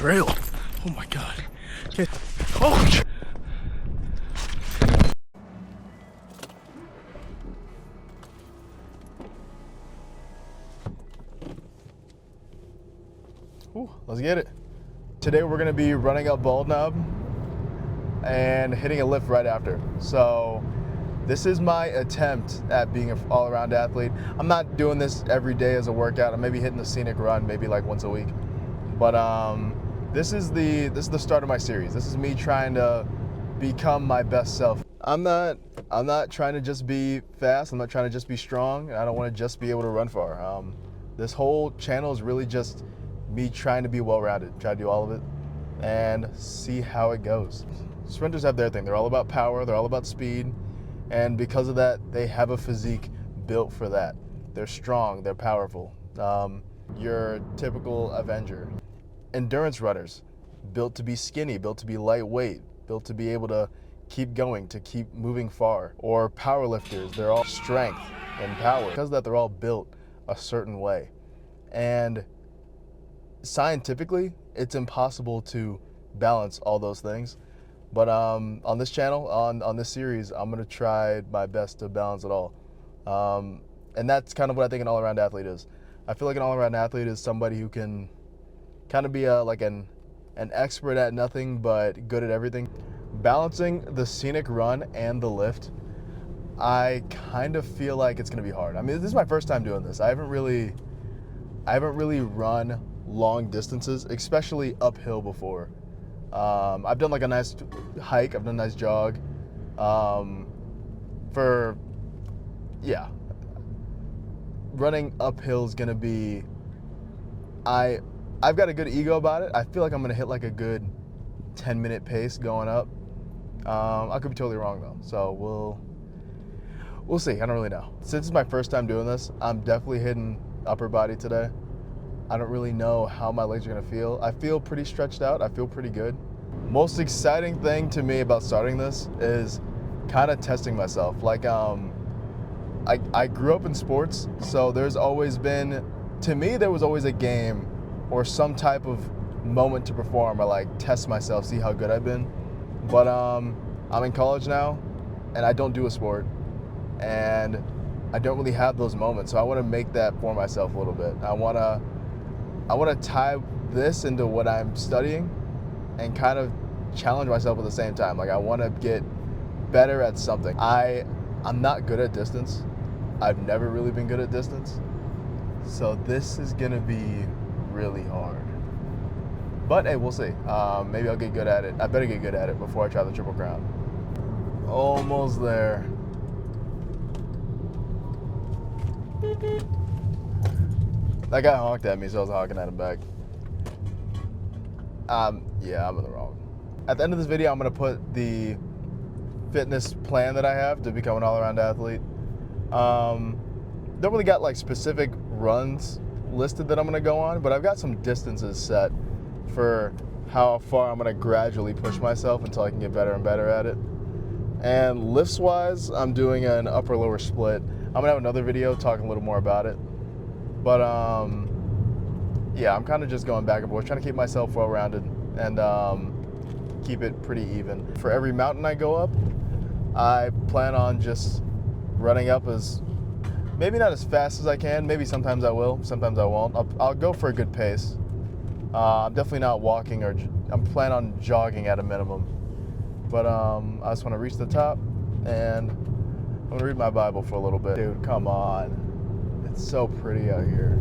Trail. Oh my God. Okay. Oh. Ooh, let's get it. Today we're gonna be running up Bald Knob and hitting a lift right after. So this is my attempt at being an all-around athlete. I'm not doing this every day as a workout. I'm maybe hitting the Scenic run maybe like once a week. But this is the start of my series. This is me trying to become my best self. I'm not trying to just be fast. I'm not trying to just be strong. I don't want to just be able to run far. This whole channel is really just me trying to be well-rounded, try to do all of it and see how it goes. Sprinters have their thing. They're all about power, they're all about speed, and because of that, they have a physique built for that. They're strong, they're powerful. Your typical Avenger. Endurance runners, built to be skinny, built to be lightweight, built to be able to keep going, to keep moving far. Or power lifters, they're all strength and power. Because of that, they're all built a certain way. And scientifically, it's impossible to balance all those things. But on this channel, on this series, I'm gonna try my best to balance it all. And that's kind of what I think an all-around athlete is. I feel like an all-around athlete is somebody who can kind of be like an expert at nothing but good at everything. Balancing the Scenic run and the lift, I kind of feel like it's gonna be hard. I mean, this is my first time doing this. I haven't really run long distances, especially uphill before. I've done like a nice hike, I've done a nice jog. Running uphill is gonna be, I've got a good ego about it. I feel like I'm gonna hit like a good 10-minute pace going up. I could be totally wrong though, so we'll see. I don't really know. Since it's my first time doing this, I'm definitely hitting upper body today. I don't really know how my legs are gonna feel. I feel pretty stretched out. I feel pretty good. Most exciting thing to me about starting this is kind of testing myself. Like, I grew up in sports, so there's always been, to me, there was always a game or some type of moment to perform or like test myself, see how good I've been. But I'm in college now, and I don't do a sport, and I don't really have those moments. So I want to make that for myself a little bit. I want to tie this into what I'm studying and kind of challenge myself at the same time. Like, I want to get better at something. I'm not good at distance. I've never really been good at distance. So this is gonna be really hard. But hey, we'll see. Maybe I'll get good at it. I better get good at it before I try the Triple Crown. Almost there. That guy honked at me, so I was honking at him back. Yeah, I'm in the wrong. At the end of this video, I'm gonna put the fitness plan that I have to become an all-around athlete. Don't really got like specific runs listed that I'm gonna go on, but I've got some distances set for how far I'm gonna gradually push myself until I can get better and better at it. And lifts-wise, I'm doing an upper-lower split. I'm gonna have another video talking a little more about it. But yeah, I'm kind of just going back and forth, trying to keep myself well-rounded and keep it pretty even. For every mountain I go up, I plan on just running up as, maybe not as fast as I can. Maybe sometimes I will, sometimes I won't. I'll go for a good pace. I'm definitely not walking, or I'm planning on jogging at a minimum. But I just want to reach the top, and I'm gonna read my Bible for a little bit. Dude, come on. It's so pretty out here.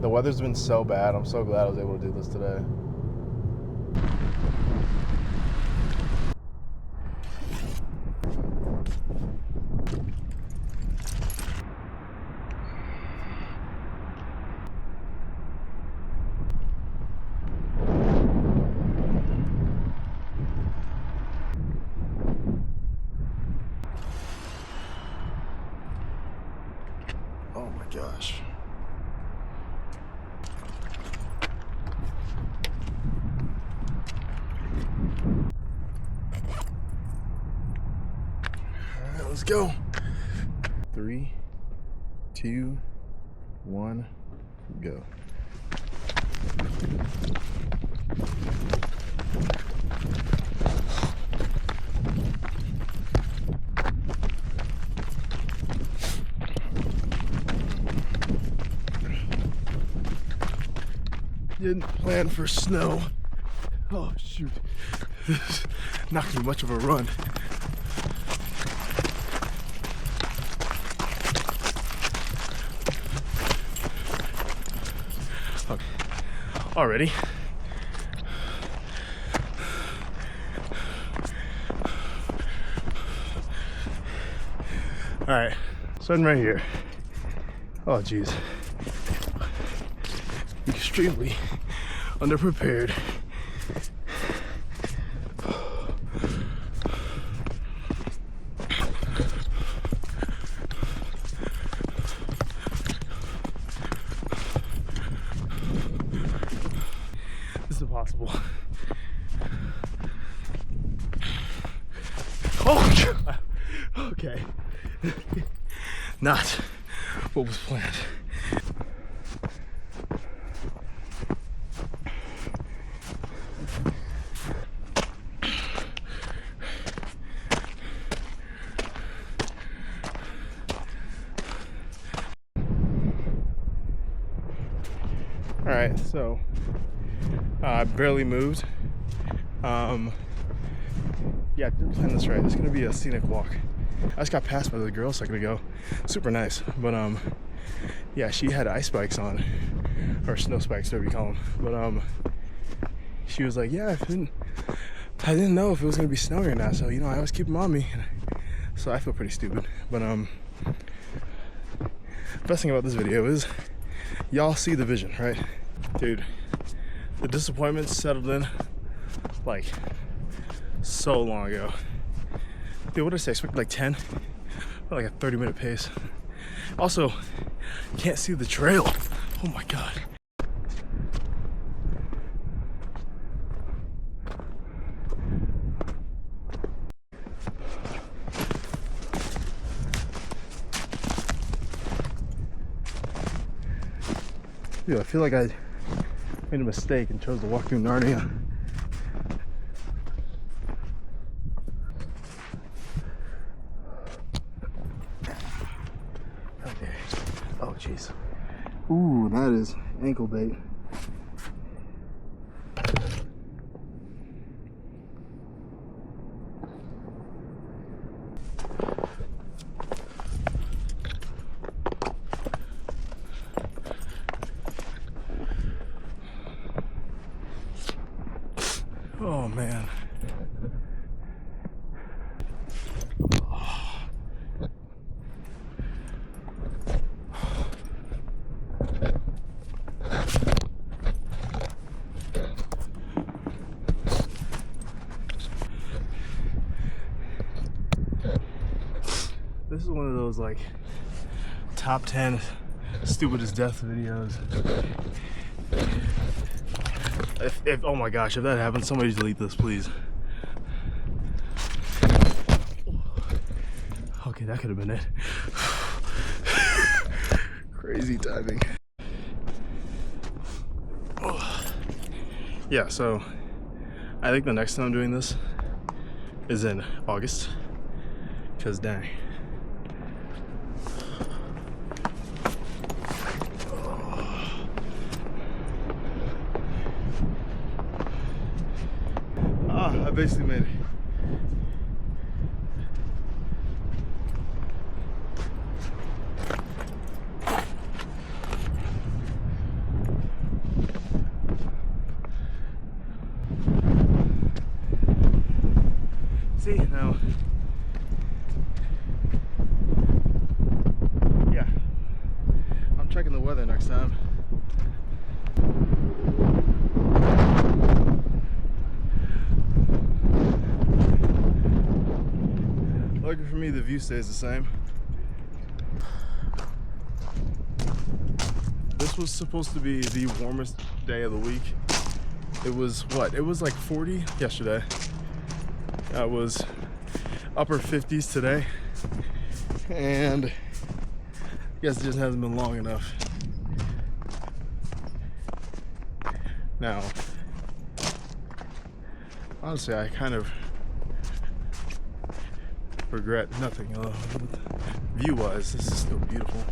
The weather's been so bad. I'm so glad I was able to do this today. Oh my gosh. All right, let's go. 3, 2, 1, go. Didn't plan for snow. Oh shoot. This is not gonna be much of a run. Okay. Already. Alright, starting right here. Oh geez. Extremely underprepared. This is impossible. Oh God. Okay. Not what was planned. All right, so I barely moved. Yeah, I didn't plan this right. It's gonna be a scenic walk. I just got passed by the girl a second ago. Super nice, but yeah, she had ice spikes on, or snow spikes, whatever you call them. But she was like, yeah, I didn't know if it was gonna be snowing or not. So I always keep them on me. So I feel pretty stupid. But best thing about this video is y'all see the vision, right? Dude, the disappointment settled in like so long ago. Dude, what did I say? I expected like 10, or like a 30-minute pace. Also, can't see the trail. Oh my God. Dude, I feel like I made a mistake and chose to walk through Narnia. Okay. Oh, jeez. Ooh, that is ankle bait. Oh man. This is one of those like top 10 stupidest death videos. If oh my gosh, if that happens, somebody delete this, please. Okay, that could have been it. Crazy timing. Yeah, so I think the next time I'm doing this is in August, because dang. I basically made it. See, now, yeah, I'm checking the weather next time. Lucky for me, the view stays the same. This was supposed to be the warmest day of the week. It was what? It was like 40 yesterday. It was upper 50s today. And I guess it just hasn't been long enough. Now, honestly, I kind of regret nothing. View-wise, this is still beautiful.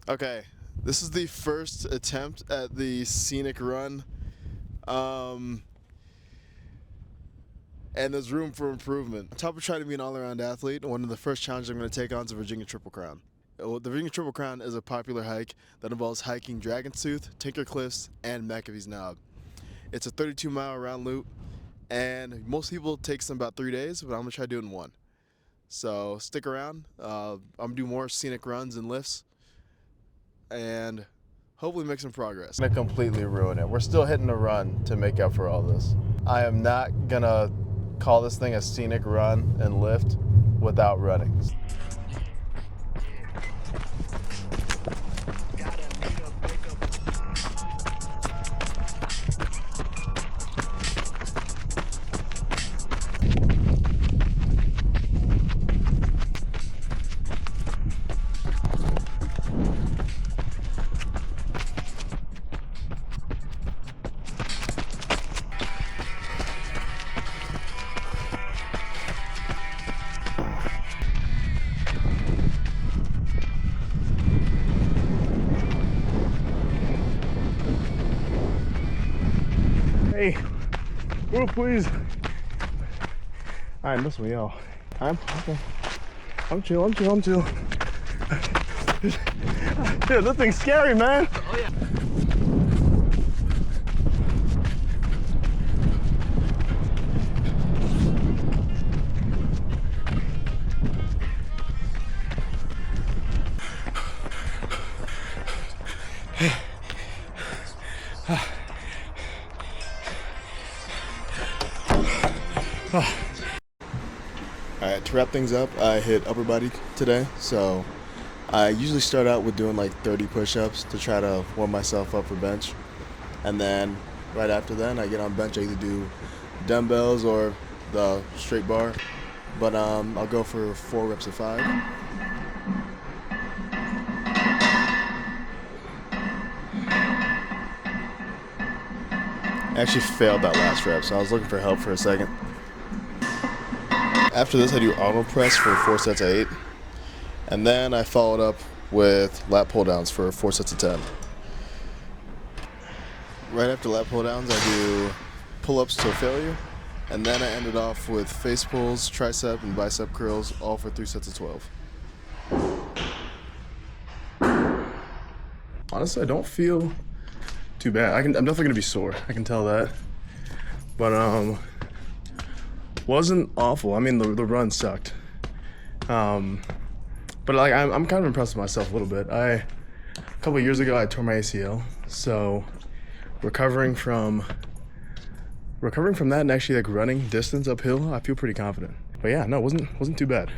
Okay, this is the first attempt at the Scenic run, and there's room for improvement. On top of trying to be an all-around athlete, one of the first challenges I'm going to take on is the Virginia Triple Crown. The Virginia Triple Crown is a popular hike that involves hiking Dragon's Tooth, Tinker Cliffs, and McAfee's Knob. It's a 32-mile round loop, and most people it takes them about 3 days, but I'm going to try to do it in one. So stick around. I'm going to do more scenic runs and lifts, and hopefully make some progress. I'm gonna completely ruin it. We're still hitting a run to make up for all this. I am not gonna call this thing a scenic run and lift without running. Hey, move please. Alright, miss me, y'all. I'm okay. I'm chill. Dude, this thing's scary, man. Oh yeah. Alright, to wrap things up, I hit upper body today, so I usually start out with doing like 30 push-ups to try to warm myself up for bench, and then right after that I get on bench. I either do dumbbells or the straight bar, but I'll go for 4 reps of 5. I actually failed that last rep, so I was looking for help for a second. After this, I do arnold press for 4 sets of 8, and then I followed up with lat pull downs for 4 sets of 10. Right after lat pull downs, I do pull-ups to failure, and then I ended off with face pulls, tricep, and bicep curls, all for 3 sets of 12. Honestly, I don't feel too bad. I'm definitely gonna be sore. I can tell that, but wasn't awful. I mean, the run sucked, but like I'm kind of impressed with myself a little bit. A couple of years ago I tore my ACL, so recovering from that and actually like running distance uphill, I feel pretty confident. But yeah, no, it wasn't too bad.